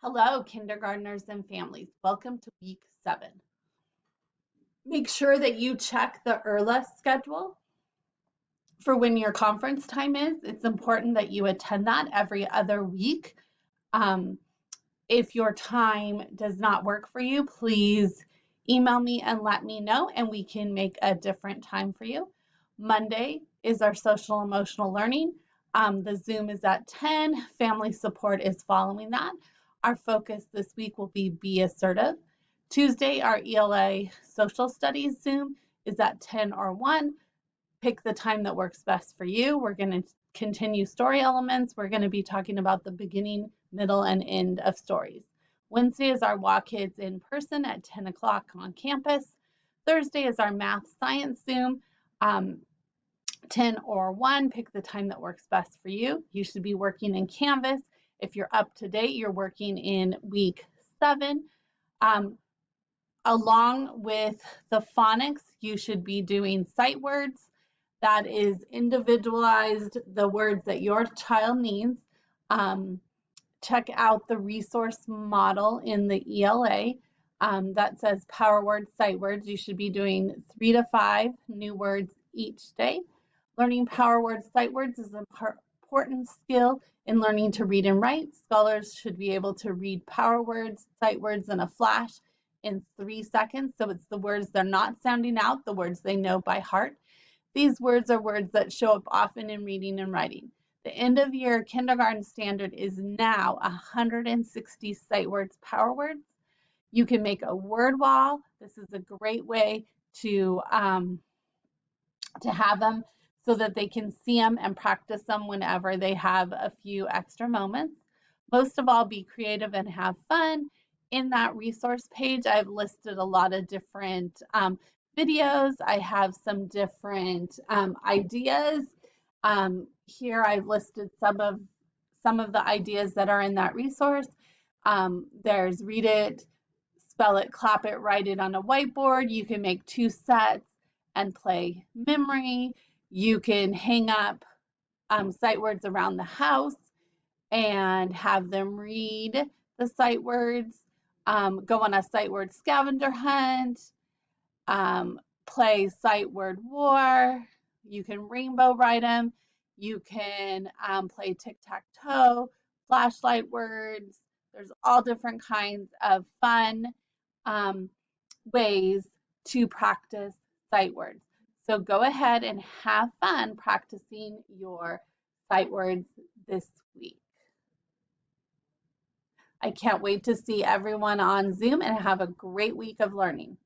Hello, kindergartners and families. Welcome to week 7. Make sure that you check the ERLA schedule for when your conference time is. It's important that you attend that every other week. Um, if your time does not work for you, please email me and let me know, and we can make a different time for you. Monday is our social emotional learning. The Zoom is at 10. Family support is following that. Our focus this week will be assertive. Tuesday, our ELA social studies Zoom is at 10 or 1. Pick the time that works best for you. We're going to continue story elements. We're going to be talking about the beginning, middle, and end of stories. Wednesday is our WA Kids in person at 10 o'clock on campus. Thursday is our math science Zoom, 10 or 1. Pick the time that works best for you. You should be working in Canvas. If you're up to date, you're working in week 7. Along with the phonics, you should be doing sight words. That is individualized, the words that your child needs. Check out the resource model in the ELA that says power words, sight words. You should be doing 3 to 5 new words each day. Learning power words, sight words is an important skill in learning to read and write. Scholars should be able to read power words, sight words in a flash in 3 seconds. So it's the words they're not sounding out, the words they know by heart. These words are words that show up often in reading and writing. The end of year kindergarten standard is now 160 sight words, power words. You can make a word wall. This is a great way to have them so that they can see them and practice them whenever they have a few extra moments. Most of all, be creative and have fun. In that resource page, I've listed a lot of different videos. I have some different ideas. Here I've listed some of the ideas that are in that resource. There's read it, spell it, clap it, write it on a whiteboard. You can make 2 sets and play memory. You can hang up sight words around the house and have them read the sight words. Go on a sight word scavenger hunt. Play sight word war. You can rainbow write them. You can play tic-tac-toe, flashlight words. There's all different kinds of fun ways to practice sight words. So go ahead and have fun practicing your sight words this week. I can't wait to see everyone on Zoom and have a great week of learning.